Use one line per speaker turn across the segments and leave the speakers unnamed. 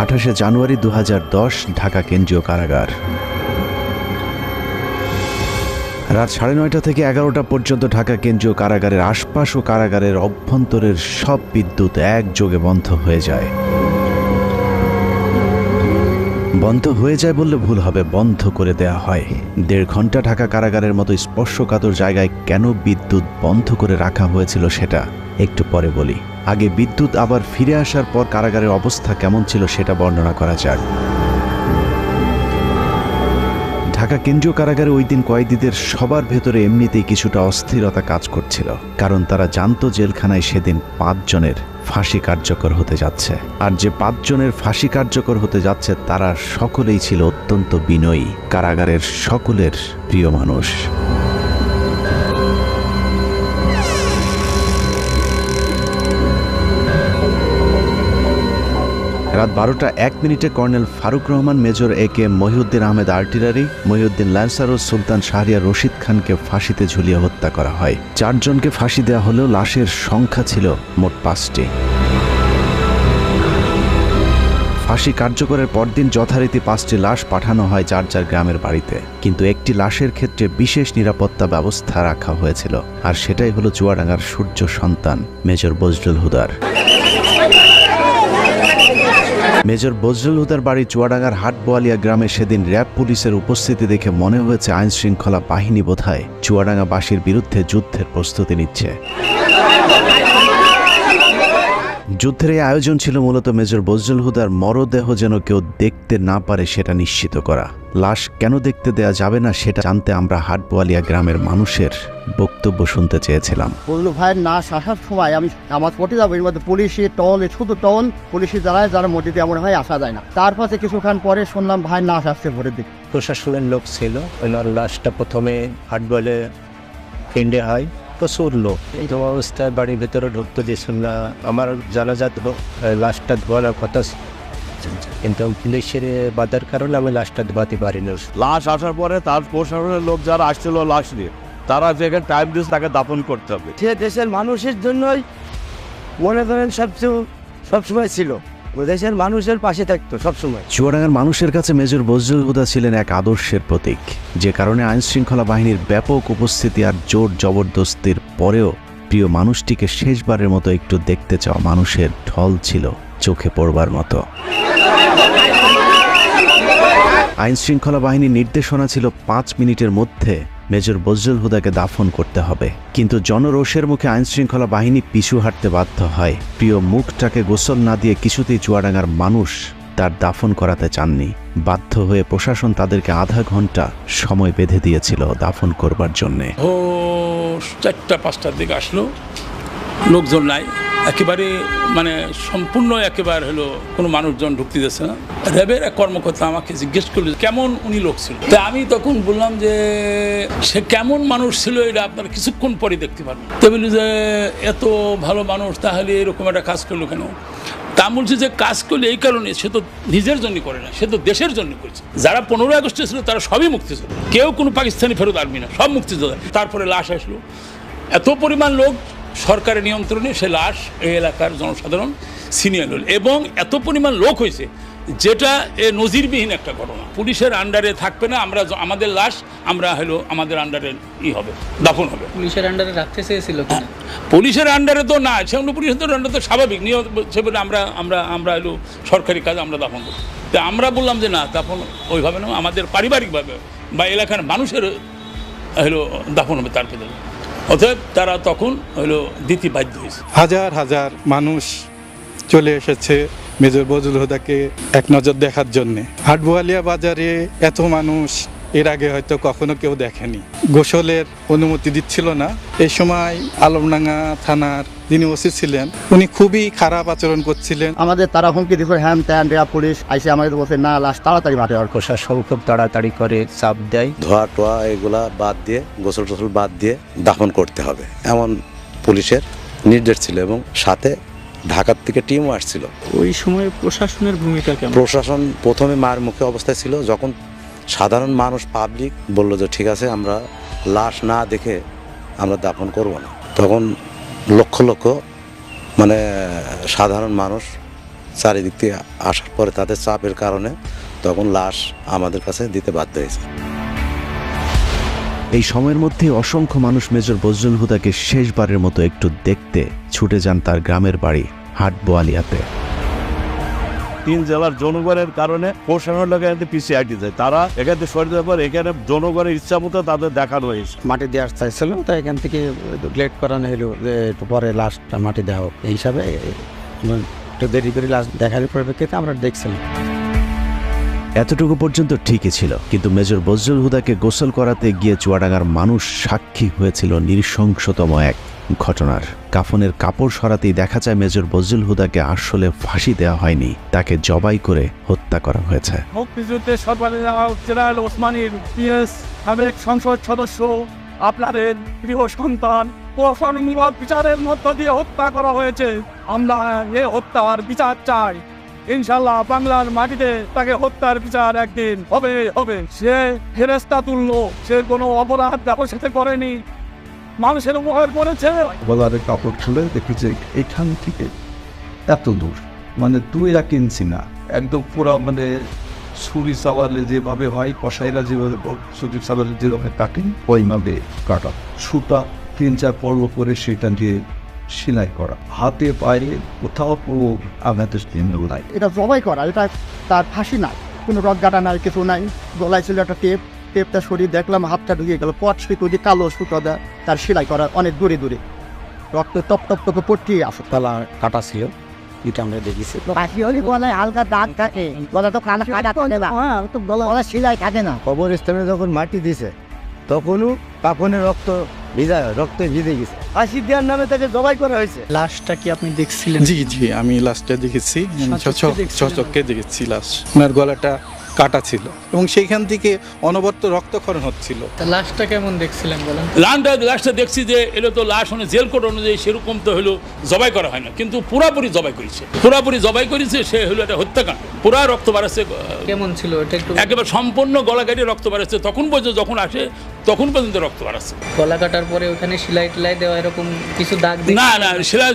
28 জানুয়ারি 2010 ঢাকা কেন্দ্রীয় কারাগার। রাত 9:30 থেকে 11টা পর্যন্ত ঢাকা কেন্দ্রীয় কারাগারের আশপাশ ও কারাগারের অভ্যন্তরের সব বিদ্যুৎ একযোগে বন্ধ হয়ে যায়। বন্ধ হয়ে যায় বললে ভুল হবে, বন্ধ করে দেয়া হয়। 1.5 ঘন্টা ঢাকা কারাগারের মতো স্পর্শকাতর জায়গায় কেন বিদ্যুৎ বন্ধ করে রাখা হয়েছিল সেটা একটু পরে বলি। আগে বিদ্যুৎ আবার ফিরে আসার পর কারাগারের অবস্থা কেমন ছিল সেটা বর্ণনা করা যাক। ঢাকা কেন্দ্রীয় কারাগারে ওই দিন কয়েদিদের সবার ভেতরে এমনিতেই কিছুটা অস্থিরতা কাজ করছিল, কারণ তারা জানতো জেলখানায় সেদিন 5 জনের ফাঁসি কার্যকর হতে যাচ্ছে। আর যে 5 জনের ফাঁসি কার্যকর হতে যাচ্ছে তারা সকলেই ছিল অত্যন্ত বিনয়ী, কারাগারের সকলের প্রিয় মানুষ। রাত 12:01 colonel Faruque Rahman, major AK Mohiuddin Ahmed artillery, Mohiuddin lancer ও সুলতান শাহরিয়ার রশিদ খানকে ফাঁসিতে ঝুলিয়ে হত্যা করা হয়। 4 জনকে ফাঁসি দেওয়া হলেও লাশের সংখ্যা ছিল মোট 5টি। ফাঁসি কার্যকরের পরদিন যথারীতি 5টি লাশ পাঠানো হয় যার যার গ্রামের বাড়িতে, কিন্তু একটি লাশের ক্ষেত্রে বিশেষ নিরাপত্তা ব্যবস্থা রাখা হয়েছিল, আর সেটাই হলো চুয়াডাঙ্গার সূর্য সন্তান মেজর বজলুল হুদার। মেজর বজলুল হুদার বাড়ি চুয়াডাঙ্গার হাটবোয়ালিয়া গ্রামে সেদিন র্যাব পুলিশের উপস্থিতি দেখে মনে হয়েছে আইন শৃঙ্খলা বাহিনী বোধহয় চুয়াডাঙ্গাবাসীর বিরুদ্ধে যুদ্ধের প্রস্তুতি নিচ্ছে। যুদ্ধের এই আয়োজন ছিল মূলত মেজর বজলুল হুদার মরদেহ যেন কেউ দেখতে না পারে সেটা নিশ্চিত করা। লাশ কেন দেখতে দেয়া যাবে না সেটা জানতে আমরা হাটবোয়ালিয়া গ্রামের মানুষের বক্তব্য শুনতে চেয়েছিলাম।
বজলুল ভাইয়ের নাশ আসার সময় আমি আমার পটে যাবো, এর মধ্যে পুলিশি টল, শুধু টল পুলিশি যারা মসজিদে এমন হয় আসা যায় না। তারপরে কিছুক্ষণ পরে শুনলাম ভাইয়ের নাশ আসছে ভোরের দিকে।
প্রশাসনের লোক ছিল, ওনার লাশটা প্রথমে হাটবলে কেন্দ্রে হয়, প্রচুর লোক। এই অবস্থায় বাড়ির ভেতরে ঢুকতে দিয়েছিল না। আমার জানাজাত লাশটা ধোয়ার কথা, কিন্তু পুলিশের বাধার কারণে আমি লাশটা ধোয়াতে পারিনি।
লাশ আসার পরে তার প্রশাসনের লোক যারা আসছিল লাশ নিয়ে, তারা যেখানে টাইম দিয়েছে তাকে দাফন করতে হবে।
সে দেশের মানুষের জন্যই মনে করেন সবসময় ছিল, দেশের মানুষের পাশে থাকতো সবসময়।
চুয়াডাঙ্গার মানুষের কাছে মেজর বজলুল হুদা ছিলেন এক আদর্শের প্রতীক, যে কারণে আইন শৃঙ্খলা বাহিনীর ব্যাপক উপস্থিতি আর জোর জবরদস্তির পরেও প্রিয় মানুষটিকে শেষবারের মতো একটু দেখতে চাওয়া মানুষের ঢল ছিল চোখে পড়বার মতো। আইন শৃঙ্খলা বাহিনীর নির্দেশনা ছিল 5 মিনিটের মধ্যে মেজর বজলুল হুদাকে দাফন করতে হবে, কিন্তু জনরোষের মুখে আইন শৃঙ্খলা বাহিনী পিছু হাঁটতে বাধ্য হয়। প্রিয় মুখটাকে গোসল না দিয়ে কিছুতেই চুয়াডাঙ্গার মানুষ তার দাফন করাতে চাননি। বাধ্য হয়ে প্রশাসন তাদেরকে আধা ঘন্টা সময় বেঁধে দিয়েছিল দাফন করবার জন্যে।
4টা-5টার দিকে আসলো, লোকজন নাই একেবারে, মানে সম্পূর্ণ একেবারে হলো কোনো মানুষজন ঢুকতে দিচ্ছে না। র্যাবের এক কর্মকর্তা আমাকে জিজ্ঞেস করলো কেমন উনি লোক ছিল। তা আমি তখন বললাম যে সে কেমন মানুষ ছিল এটা আপনারা কিছুক্ষণ পরে দেখতে পারবেন। তো বলি যে এত ভালো মানুষ, তাহলে এরকম একটা কাজ করলো কেন? তা বলছে যে কাজ করলে এই কারণে, সে তো নিজের জন্য করে না, সে তো দেশের জন্য করেছে। যারা 15ই আগস্টে ছিল তারা সবই মুক্তিযোদ্ধা, কেউ কোনো পাকিস্তানি ফেরত আর্মি না, সব মুক্তিযোদ্ধা। তারপরে লাশ আসলো, এত পরিমাণ লোক সরকারের নিয়ন্ত্রণে, সে লাশ এই এলাকার জনসাধারণ ছিনিয়ে নিল, এবং এত পরিমাণ লোক হয়েছে যেটা নজিরবিহীন একটা ঘটনা। পুলিশের আন্ডারে থাকবে না, আমরা আমাদের লাশ আমরা হলো আমাদের আন্ডারে হবে, দাফন হবে।
পুলিশের আন্ডারে রাখতে চেয়েছিল কিনা?
পুলিশের আন্ডারে তো না, সেগুলো পুলিশের আন্ডারে তো স্বাভাবিক নিয়ম, সেভাবে আমরা হলো সরকারি কাজে আমরা দাফন করি। তো আমরা বললাম যে না, দাফন ওইভাবে না, আমাদের পারিবারিকভাবে বা এলাকার মানুষের হলো দাফন হবে তার পেছনে। অতএব তারা তখন হলো দিতে বাধ্য হয়েছে।
হাজার হাজার মানুষ চলে এসেছে মেজর বজলুল হুদাকে এক নজর দেখার জন্যে। হাটবোয়ালিয়া বাজারে এত মানুষ এর আগে হয়তো কখনো কেউ দেখেনি। গোসলের অনুমতি দিচ্ছিল না। এই সময় আলমডাঙ্গা থানার যিনি ওসি ছিলেন, উনি খুবই খারাপ আচরণ করছিলেন।
আমাদের তারা হুমকি দিচ্ছে, হ্যান ত্যান, পুলিশ আইসে আমাদের বলছে না, লাশ তাড়াতাড়ি মাঠে। আর
প্রশাসন খুব তাড়াতাড়ি করে চাপ দেয়,
ধোয়া টোয়া এগুলা বাদ দিয়ে, গোসল টোসল বাদ দিয়ে দাফন করতে হবে এমন পুলিশের নির্দেশ ছিল, এবং সাথে ঢাকার থেকে টিমও আসছিল।
ওই সময় প্রশাসনের ভূমিকা কেমন?
প্রশাসন প্রথমে মার মুখে অবস্থায় ছিল, যখন সাধারণ মানুষ পাবলিক বলল যে ঠিক আছে আমরা লাশ না দেখে আমরা দাফন করব না, তখন লক্ষ লক্ষ মানে সাধারণ মানুষ চারিদিক থেকে আসার পরে তাদের চাপের কারণে তখন লাশ আমাদের কাছে দিতে বাধ্য হয়েছে।
এই সময়ের মধ্যে অসংখ্য মানুষ মেজর বজলুল হুদাকে শেষবারের মতো একটু দেখতে ছুটে যান তার গ্রামের বাড়ি হাটবোয়ালিয়াতে।
3 জেলার জনগণের কারণে প্রশাসনের লোক এখানে পিছিয়ে আইতে যায়, তারা এখান থেকে সরে যাওয়ার পর এখানে জনগণের ইচ্ছা মতো তাদের দেখানো হয়েছে।
মাটি দেওয়ার চাইছিল, তো এখান থেকে লেট করানো হলো যে একটু পরে লাশটা মাটি দেওয়া হোক, এই হিসাবে একটু দেরি করে লাশ দেখার পরিপ্রেক্ষিতে আমরা দেখছিলাম।
এতটুকু পর্যন্ত ঠিকই ছিল, কিন্তু মেজর বজলুল হুদাকে গোসল করাতে গিয়ে চুয়াডাঙ্গার মানুষ সাক্ষী হয়েছিল নৃশংসতম এক ঘটনার। কাফনের কাপড় সরাতেই দেখা যায় মেজর বজলুল হুদাকে আসলে ফাঁসি দেওয়া হয়নি, তাকে জবাই করে হত্যা করা হয়েছে।
মুক্তিযুদ্ধের জেনারেল ওসমানীর পিএস সাবেক সংসদ সদস্য আপনাদের প্রিয় সন্তান প্রশাসনমূলক বিচারের মধ্য দিয়ে হত্যা করা হয়েছে। আমরা এ হত্যার বিচার চাই। ইনশাল্লাহ বাংলার মাটিতে তাকে হত্যার বিচার একদিন হবে। সে ফেরেশতা তুল্য, সে কোনো অপরাধ কারোর সাথে করেনি, মানুষের উপকার করেছে।
বলারের কাপড় খুলে দেখি যে এখান থেকে এত দূর, মানে 2 ইঞ্চি না, একদম পুরো মানে ছুরি চালালে যেভাবে হয়, কসাইরা যেভাবে ছুরি চালালে যেভাবে কাটেন ওইভাবে কাটা, সুতা 3-4 পর্ব করে সেটা দিয়ে সেলাই করা, হাতে পায়ে কোথাও পুরো আঘাতের চিহ্ন নাই।
এটা জবাই করা, এটা তার ফাঁসি নাই, কোনো রগগাটা নাই, কিছু নাই। গলায় ছিল একটা টেপটা সরিয়ে দেখলাম হাতটা ঢুকিয়ে গেল, পট সুতো দিয়ে কালো সুতো দেয় তার সেলাই করা অনেক দূরে রক্ত টপ টপ টপে পড়তেই আসে।
তালা কাটা ছিল, এটা আমরা দেখেছি।
ফাঁসি হলে গলায় হালকা দাগ থাকে, গলা তো কাটা থাকে না, তো গলা সেলাই থাকে না।
কবরস্থানে যখন মাটি দিছে তখনও কাফনের রক্তে ভিজে গেছে। ফাঁসি দেওয়ার নামে তাকে জবাই করা হয়েছে।
লাশটা কি আপনি দেখছিলেন?
জি জি, আমি লাশটা দেখেছি,
দেখছিলেন?
চোখে দেখেছি লাশ। ওনার গলাটা কাটা ছিল এবং সেইখান থেকে অনবরত রক্তক্ষরণ হচ্ছিল।
তা লাশটা কেমন দেখছিলেন বলেন?
লাশটা দেখছি যে এলো তো লাশ জেল কোড অনুযায়ী সেরকম তো হলো জবাই করা হয় না, কিন্তু পুরাপুরি জবাই করেছে। সে হলো একটা হত্যাকাণ্ড, পুরা রক্ত বাড়াচ্ছে।
কেমন ছিল এটা একটু?
একেবারে সম্পূর্ণ গলা কেটে রক্ত বাড়াচ্ছে, তখন পর্যন্ত যখন আসে তখন পর্যন্ত রক্ত বাড়াচ্ছে।
গলা কাটার পরে ওখানে সেলাই টেলাই দেওয়া এরকম কিছু দাগ?
না, সেলাই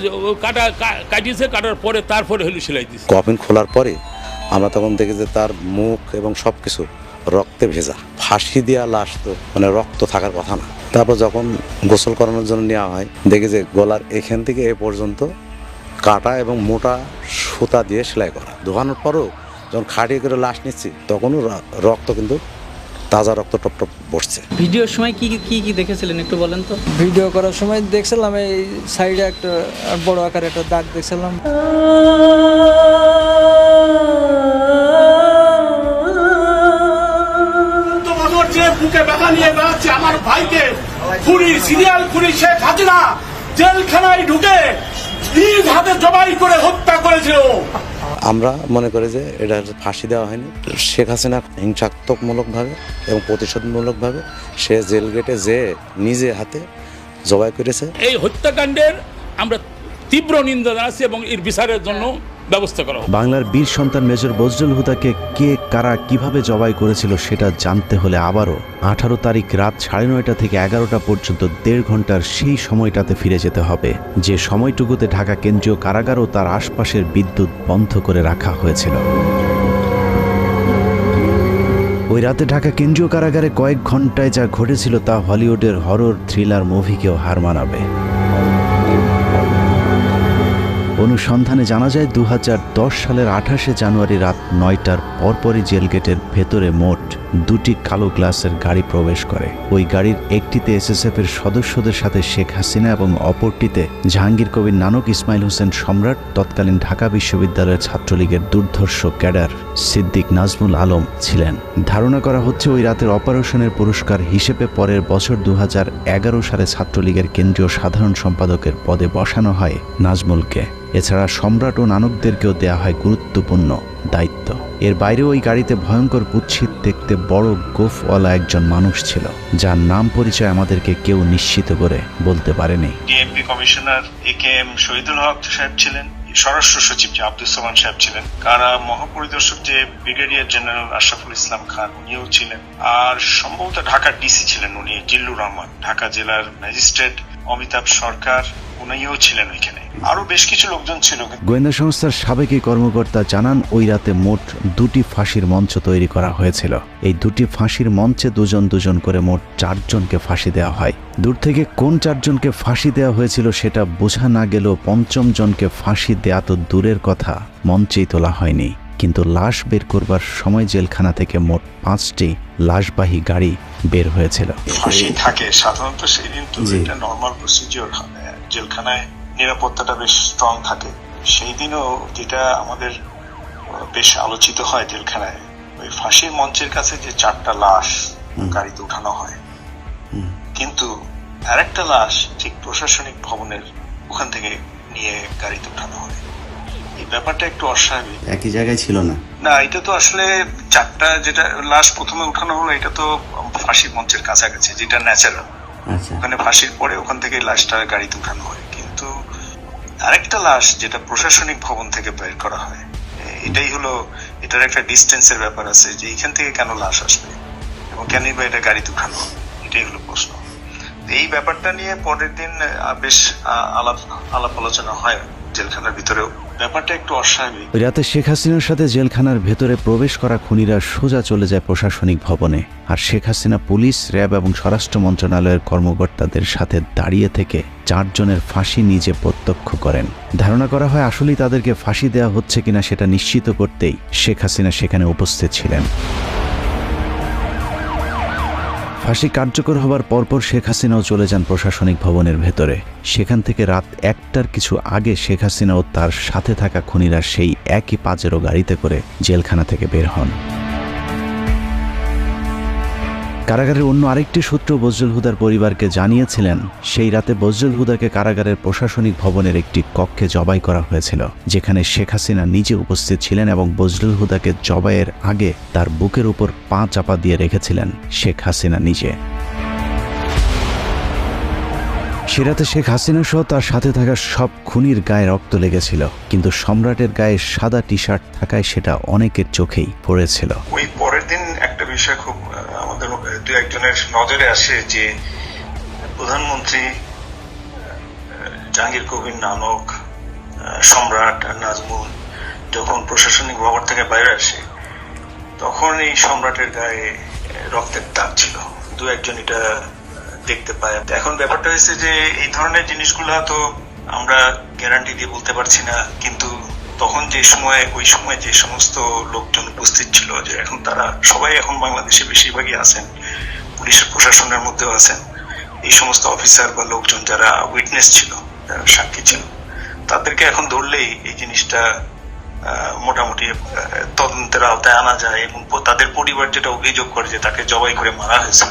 কাটার পরে তারপরে হলো সেলাই দিচ্ছে।
কফিন খোলার পরে আমরা তখন দেখি যে তার মুখ এবং সব কিছু রক্তে ভেজা। ফাঁসি দেওয়া লাশ তো মানে রক্ত থাকার কথা না। তারপর যখন গোসল করানোর জন্য নেওয়া হয়, দেখি যে গলার এখান থেকে এ পর্যন্ত কাটা এবং মোটা সুতা দিয়ে সেলাই করা। ধোয়ানোর পরও যখন খাটিয়ে করে লাশ নিচ্ছি তখনও রক্ত কিন্তু তাজা রক্ত টপ টপ বসছে।
ভিডিওর সময় কি দেখেছিলেন একটু বলেন তো?
ভিডিও করার সময় দেখছিলাম এই সাইডে একটা বড় আকারে একটা দাগ দেখছিলাম।
বুকে ব্যথা নিয়ে বেড়াচ্ছে আমার ভাইকে সিরিয়াল খুনি শেখ হাসিনা জেলখানায় ঢুকে নিজ হাতে জবাই করে হত্যা করেছিল।
আমরা মনে করি যে এটা ফাঁসি দেওয়া হয়নি, শেখ হাসিনা হিংসাত্মকমূলকভাবে এবং প্রতিশোধমূলকভাবে সে জেল গেটে যে নিজে হাতে জবাই করেছে।
এই হত্যাকাণ্ডের আমরা তীব্র নিন্দা জানাচ্ছি এবং এর বিচারের জন্য ব্যবস্থা করা হবে।
বাংলার বীর সন্তান মেজর বজলুল হুদাকে কে কারা কিভাবে জবাই করেছিল সেটা জানতে হলে আবারও 18 তারিখ রাত 9:30 থেকে 11টা পর্যন্ত 1.5 ঘন্টার সেই সময়টাতে ফিরে যেতে হবে, যে সময়টুকুতে ঢাকা কেন্দ্রীয় কারাগার ও তার আশপাশের বিদ্যুৎ বন্ধ করে রাখা হয়েছিল। ওই রাতে ঢাকা কেন্দ্রীয় কারাগারে কয়েক ঘন্টায় যা ঘটেছিল তা হলিউডের হরর থ্রিলার মুভিকেও হার মানাবে। অনুসন্ধানে জানা যায় 2010 সালের 28শে জানুয়ারি রাত 9টার পরপরই জেলগেটের ভেতরে মোট 2টি কালো গ্লাসের গাড়ি প্রবেশ করে। ওই গাড়ির একটিতে এসএসএফ এর সদস্যদের সাথে শেখ হাসিনা এবং অপরটিতে জাহাঙ্গীর কবির নানক, ইসমাইল হোসেন সম্রাট, তৎকালীন ঢাকা বিশ্ববিদ্যালয়ের ছাত্রলীগের দুর্ধর্ষ ক্যাডার সিদ্দিক নাজমুল আলম ছিলেন। ধারণা করা হচ্ছে ওই রাতের অপারেশনের পুরস্কার হিসেবে পরের বছর 2011 সালে ছাত্রলীগের কেন্দ্রীয় সাধারণ সম্পাদকের পদে বসানো হয় নাজমুলকে। এছাড়া সম্রাট ও নানকদেরকেও দেয়া হয় গুরুত্বপূর্ণ দায়িত্ব। এর বাইরে ওই গাড়িতে ভয়ঙ্কর কুৎসিত দেখতে বড় গোফওয়ালা একজন মানুষ ছিল, যার নাম পরিচয় আমাদেরকে কেউ নিশ্চিত করে বলতে পারেনি।
ডিএমপি কমিশনার একেএম শহীদুল হক সাহেব ছিলেন, স্বরাষ্ট্র সচিব যে আব্দুল সামান সাহেব ছিলেন, কারা মহাপরিদর্শক যে ব্রিগেডিয়ার জেনারেল আশরাফুল ইসলাম খান উনিও ছিলেন, আর সম্ভবত ঢাকার ডিসি ছিলেন উনি জিল্লুর রহমান, ঢাকা জেলার ম্যাজিস্ট্রেট অমিতাভ সরকার উনিও ছিলেন ওইখানে, আরো বেশ কিছু লোকজন ছিল।
গোয়েন্দা সংস্থার সাবেক এই কর্মকর্তা জানান, ওই রাতে মোট 2টি ফাঁসির মঞ্চ তৈরি করা হয়েছিল। এই 2টি ফাঁসির মঞ্চে দুজন দুজন করে মোট 4 জনকে ফাঁসি দেওয়া হয়। দূর থেকে কোন 4 জনকে ফাঁসি দেওয়া হয়েছিল সেটা বোঝা না গেলেও 5ম জনকে ফাঁসি দেয়া তো দূরের কথা, মঞ্চেই তোলা হয়নি। কিন্তু লাশ বের করবার সময় জেলখানা থেকে মোট 5টি লাশবাহী গাড়ি বের হয়েছিল।
ফাঁসি থাকে সাধারণত সেই দিন, তো এটা নর্মাল প্রসিজিওর। জেলখানায় নিরাপত্তাটা বেশ স্ট্রং থাকে। সেই দিনও যেটা আমাদের বেশ আলোচিত হয় জেলখানায়, ওই ফাঁসির মঞ্চের কাছে যে 4টা লাশ গাড়িতে উঠানো হয়, কিন্তু আরেকটা লাশ ঠিক প্রশাসনিক ভবনের ওখান থেকে নিয়ে গাড়িতে উঠানো হয়। এই ব্যাপারটা একটু অস্বাভাবিক।
একই জায়গায় ছিল না।
না, এটা তো আসলে 4টা যেটা লাশ প্রথমে উঠানো হলো, এটা তো ফাঁসির মঞ্চের কাছাকাছি, যেটা ন্যাচারাল। ওখানে ফাঁসির পরে ওখান থেকে লাশটা গাড়িতে উঠানো হয়। কিন্তু আরেকটা লাশ যেটা প্রশাসনিক ভবন থেকে বের করা হয়, এটাই হলো, এটার একটা ডিস্টেন্সের ব্যাপার আছে, যে এখান থেকে কেন লাশ আসবে এবং কেনই বা এটা গাড়িতে উঠানো হবে, এটাই হলো প্রশ্ন। এই ব্যাপারটা নিয়ে পরের দিন বেশ আলাপ আলোচনা হয় জেলখানার ভিতরেও। ব্যাপারটা একটু অস্বাভাবিক।
ওই রাতে শেখ হাসিনার সাথে জেলখানার ভেতরে প্রবেশ করা খুনিরা সোজা চলে যায় প্রশাসনিক ভবনে, আর শেখ হাসিনা পুলিশ, র্যাব এবং স্বরাষ্ট্র মন্ত্রণালয়ের কর্মকর্তাদের সাথে দাঁড়িয়ে থেকে 4 জনের ফাঁসি নিজে প্রত্যক্ষ করেন। ধারণা করা হয় আসলেই তাদেরকে ফাঁসি দেওয়া হচ্ছে কিনা সেটা নিশ্চিত করতেই শেখ হাসিনা সেখানে উপস্থিত ছিলেন। ফাঁসি কার্যকর হবার পরপর শেখ হাসিনাও চলে যান প্রশাসনিক ভবনের ভেতরে। সেখান থেকে রাত 1টার কিছু আগে শেখ হাসিনা ও তার সাথে থাকা খুনিরা সেই একই পাজেরো গাড়িতে করে জেলখানা থেকে বের হন। কারাগারের অন্য আরেকটি সূত্র বজলুল হুদার পরিবারকে জানিয়েছিলেন, সেই রাতে বজলুল হুদাকে কারাগারের প্রশাসনিক ভবনের একটি কক্ষে জবাই করা হয়েছিল, যেখানে শেখ হাসিনা নিজে উপস্থিত ছিলেন এবং বজলুল হুদাকে জবাইয়ের আগে তার বুকের উপর পা চাপা দিয়ে রেখেছিলেন শেখ হাসিনা নিজে। সে রাতে শেখ হাসিনা সহ তার সাথে থাকা সব খুনির গায়ে রক্ত লেগেছিল, কিন্তু সম্রাটের গায়ে সাদা টি শার্ট থাকায় সেটা অনেকের চোখেই পড়েছিল।
ওই পরের দিন একটা বিষয় খুব আমাদের 2-1 নজরে আসে, যে প্রধানমন্ত্রী জাহাঙ্গীর কবির নানক, সম্রাট আর নাজমুল যখন প্রশাসনিক ভবন থেকে বাইরে আসে, তখন এই সম্রাটের গায়ে রক্তের দাগ ছিল। 2-1 এটা দেখতে পায়। এখন ব্যাপারটা হয়েছে যে এই ধরনের জিনিসগুলো তো আমরা গ্যারান্টি দিয়ে বলতে পারছি না, কিন্তু তখন ওই সময় যে সমস্ত লোকজন উপস্থিত ছিল, যে এখন তারা সবাই এখন বাংলাদেশে বেশিরভাগই আছেন, পুলিশের প্রশাসনের মধ্যেও আছেন, এই সমস্ত অফিসার বা লোকজন যারা উইটনেস ছিল, যারা সাক্ষী ছিল, তাদেরকে এখন ধরলেই এই জিনিসটা মোটামুটি তদন্তের আওতায় আনা যায়। এবং তাদের পরিবার যেটা অভিযোগ করে যে তাকে জবাই করে মারা হয়েছে,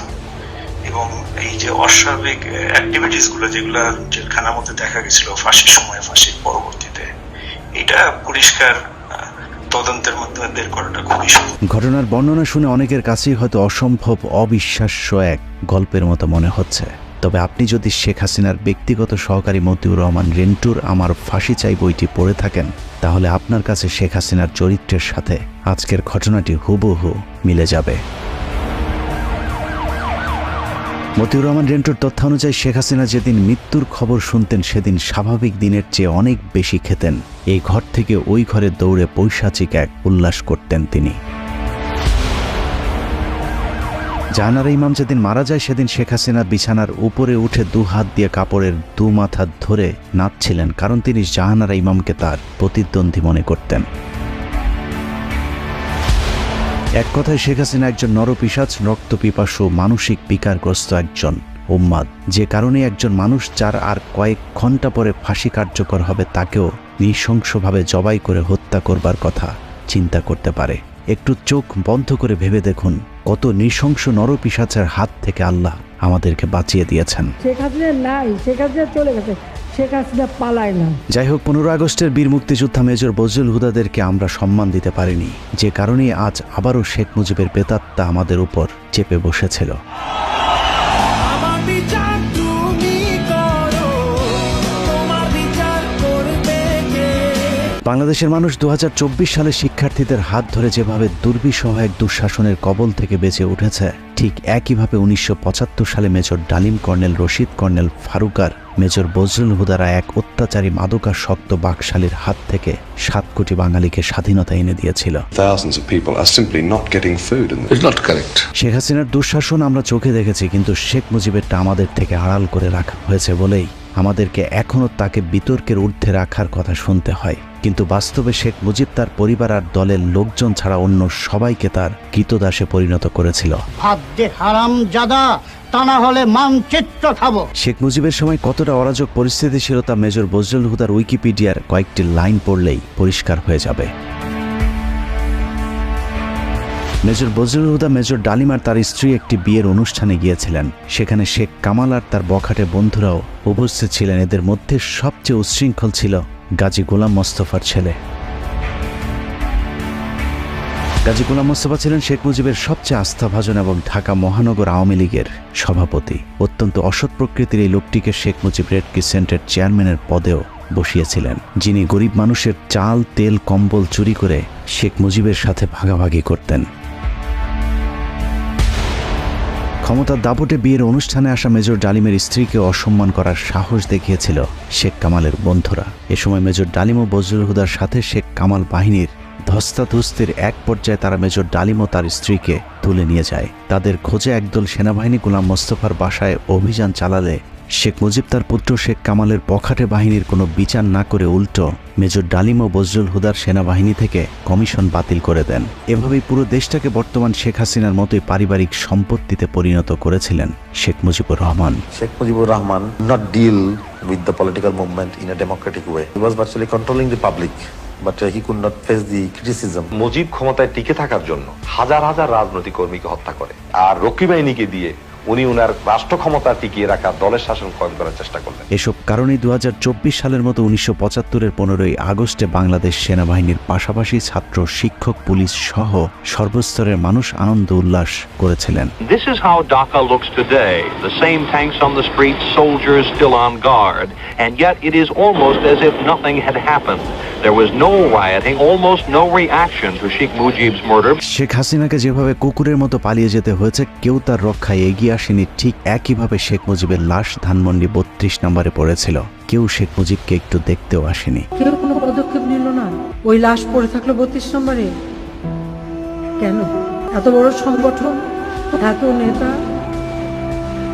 এবং এই যে অস্বাভাবিক অ্যাক্টিভিটিস গুলো যেগুলো জেলখানার মধ্যে দেখা গেছিল ফাঁসির সময়, ফাঁসির পরবর্তীতে, এটা পরিষ্কার তদন্তের মাধ্যমে বের করাটা খুবই সহজ।
ঘটনার বর্ণনা শুনে অনেকের কাছেই হয়তো অসম্ভব, অবিশ্বাস্য এক গল্পের মতো মনে হচ্ছে। তবে আপনি যদি শেখ হাসিনার ব্যক্তিগত সহকারী মতিউর রহমান রেন্টুর আমার ফাঁসি চাই বইটি পড়ে থাকেন, তাহলে আপনার কাছে শেখ হাসিনার চরিত্রের সাথে আজকের ঘটনাটি হুবহু মিলে যাবে। মতিউর রহমান রেন্টুর তথ্যানুযায়ী শেখ হাসিনা যেদিন মৃত্যুর খবর শুনতেন, সেদিন স্বাভাবিক দিনের চেয়ে অনেক বেশি খেতেন। এই ঘর থেকে ওই ঘরে দৌড়ে পৈশাচিক এক উল্লাস করতেন তিনি। জাহানারা ইমাম যেদিন মারা যায়, সেদিন শেখ হাসিনা বিছানার উপরে উঠে 2 হাত দিয়ে কাপড়ের 2 মাথা ধরে নাচছিলেন, কারণ তিনি জাহানারা ইমামকে তার প্রতিদ্বন্দ্বী মনে করতেন। এক কথায় শেখ হাসিনা একজন নরপিশাচ, রক্তপিপাসু, মানসিক বিকারগ্রস্ত একজন উম্মাদ, যে কারণে একজন মানুষ যার আর কয়েক ঘন্টা পরে ফাঁসি কার্যকর হবে, তাকেও নৃশংসভাবে জবাই করে হত্যা করবার কথা চিন্তা করতে পারে। একটু চোখ বন্ধ করে ভেবে দেখুন, কত নৃশংস নরপিশাচের হাত থেকে আল্লাহ আমাদেরকে বাঁচিয়ে দিয়েছেন।
শেখ হাসিনা নাই, শেখ হাসিনা চলে গেছে, শেখ হাসিনা পালায় না।
যাই হোক, 15 আগস্টের বীর মুক্তিযোদ্ধা মেজর বজলুল হুদাদেরকে আমরা সম্মান দিতে পারিনি, যে কারণে আজ আবারও শেখ মুজিবের প্রেতাত্মা আমাদের উপর চেপে বসেছিল। বাংলাদেশের মানুষ 2024 সালে শিক্ষার্থীদের হাত ধরে যেভাবে দুর্বিষহ এক দুঃশাসনের কবল থেকে বেঁচে উঠেছে, ঠিক একইভাবে 1975 সালে major Dalim, colonel Rashid, colonel ফারুকার, মেজর বজলুল হুদারা এক অত্যাচারী মাদকাসক্ত বাকশালীর হাত থেকে 7 কোটি বাঙালিকে স্বাধীনতা এনে দিয়েছিল। শেখ হাসিনার দুঃশাসন আমরা চোখে দেখেছি, কিন্তু শেখ মুজিবেরটা আমাদের থেকে আড়াল করে রাখা হয়েছে বলেই আমাদেরকে এখনও তাকে বিতর্কের ঊর্ধ্বে রাখার কথা শুনতে হয়। কিন্তু বাস্তবে শেখ মুজিব তার পরিবার আর দলের লোকজন ছাড়া অন্য সবাইকে তার কৃতদাসে পরিণত করেছিল। শেখ মুজিবের সময় কতটা অরাজক পরিস্থিতি ছিল তা মেজর বজলুল হুদার উইকিপিডিয়ার কয়েকটি লাইন পড়লেই পরিষ্কার হয়ে যাবে। মেজর বজলুল হুদা মেজর ডালিম আর তার স্ত্রী একটি বিয়ের অনুষ্ঠানে গিয়েছিলেন। সেখানে শেখ কামাল আর তার বখাটে বন্ধুরাও উপস্থিত ছিলেন। এদের মধ্যে সবচেয়ে উচ্ছৃঙ্খল ছিল গাজী গোলাম মোস্তফার ছেলে। গাজী গোলাম মোস্তফা ছিলেন শেখ মুজিবের সবচেয়ে আস্থাভাজন এবং ঢাকা মহানগর আওয়ামী লীগের সভাপতি। অত্যন্ত অসৎ প্রকৃতির এই লোকটিকে শেখ মুজিব রেড ক্রিসেন্টের চেয়ারম্যানের পদেও বসিয়েছিলেন, যিনি গরিব মানুষের চাল, তেল, কম্বল চুরি করে শেখ মুজিবের সাথে ভাগাভাগি করতেন। ক্ষমতার দাপটে বিয়ের অনুষ্ঠানে আসা মেজর ডালিমের স্ত্রীকে অসম্মান করার সাহস দেখিয়েছিল শেখ কামালের বন্ধুরা। এ সময় মেজর ডালিম ও বজলুল হুদার সাথে শেখ কামাল বাহিনীর ধস্তাধস্তির এক পর্যায়ে তারা মেজর ডালিম ও তার স্ত্রীকে তুলে নিয়ে যায়। তাদের খোঁজে একদল সেনাবাহিনী গোলাম মোস্তফার বাসায় অভিযান চালালে শেখ মুজিব তার পুত্র শেখ কামালের পখাটে বাহিনীর কোনো বিচার না করে উল্টো মেজর ডালিম ও বজলুল হুদার সেনাবাহিনী থেকে কমিশন বাতিল করে দেন। এভাবেই পুরো দেশটাকে বর্তমান শেখ হাসিনার মতোই পারিবারিক সম্পত্তিতে পরিণত করেছিলেন Sheikh Mujibur Rahman.
Sheikh Mujibur Rahman not deal with the political movement in a democratic way. He was virtually controlling the public, but he could not face the criticism.
Mujib ক্ষমতায় টিকে থাকার জন্য হাজার হাজার রাজনৈতিক কর্মীকে হত্যা করে, আর রক্ষী বাহিনীকে দিয়ে উনি ওনার রাষ্ট্র ক্ষমতা টিকিয়ে রাখা দলের শাসন কায়েম করার চেষ্টা করলেন।
এসব কারণেই 2024 সালের মতো 1975-এর 15ই আগস্টে বাংলাদেশ সেনাবাহিনীর পাশাপাশি ছাত্র, শিক্ষক, পুলিশ সহ সর্বস্তরের মানুষ আনন্দ উল্লাস করেছিলেন।
This is how Dhaka looks today. The same tanks on the streets, soldiers still on guard, and yet it is almost as if nothing had happened. There was no rioting, almost no reaction to Sheikh Mujib's murder.
Sheikh হাসিনাকে যেভাবে কুকুরের মতো পালিয়ে যেতে হয়েছে, কেউ তার রক্ষায় এগিয়ে আসেনি। ঠিক একইভাবে শেখ মুজিবের লাশ ধানমন্ডি 32 নম্বরে পড়েছিল। কেউ শেখ মুজিবকে একটু দেখতেও আসেনি।
কেউ কোনো পদক্ষেপ নিল না। ওই লাশ পড়ে থাকলো 32 নম্বরে। কেন? এত বড় সংগঠন, এত নেতা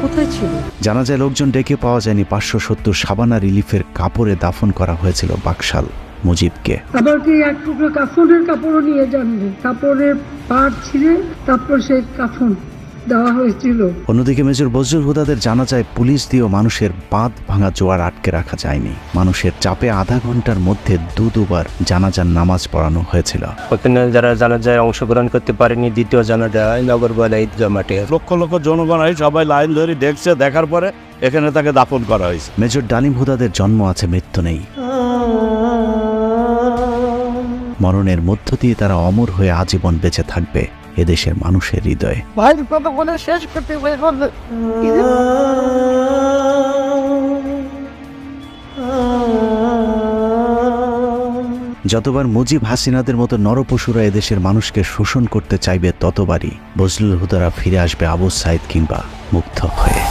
কোথায় ছিল?
জানা যায় লোকজন ডেকে পাওয়া যায়নি। 570 সাবানা রিলিফের কাপড়ে দাফন করা হয়েছিল বাকশাল মুজিবকে।
আবার কি এক টুকরো কাফনের কাপড়ও নিয়ে যাননি, কাপড়ের পাট ছিঁড়ে তারপর সে কাফন দেওয়া হয়েছিল।
অন্যদিকে মেজর বজলুল হুদাদের জানা যায় পুলিশ দিয়েও মানুষের বাঁধ ভাঙা জোয়ার আটকে রাখা যায়নি। মানুষের চাপে আধা ঘন্টার মধ্যে দুবার জানাজার নামাজ পড়ানো হয়েছিল।
ওখানে যারা জানাজায় অংশগ্রহণ করতে পারেনি, দ্বিতীয় জানাজায় নগরবালা ঈদগাহ মাঠে
লক্ষ লক্ষ জনগণ সবাই লাইন ধরে দেখছে, দেখার পরে এখানে তাকে দাফন করা হয়েছে।
মেজর ডালিম হুদাদের জন্ম আছে, মৃত্যু নেই। মরণের মধ্য দিয়ে তারা অমর হয়ে আজীবন বেঁচে থাকবে এদেশের মানুষের হৃদয়ে।
ভাইয়ের কথা বলে শেষ করতে
যতবার মুজিব হাসিনাদের মতো নরপশুরা এদেশের মানুষকে শোষণ করতে চাইবে, ততবারই বজলুল হুদারা ফিরে আসবে আবু সাইদ কিংবা মুগ্ধ হয়ে।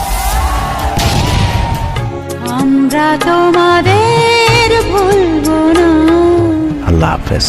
আমরা তোমাদের ভুলব না।
আল্লাহ হাফেজ।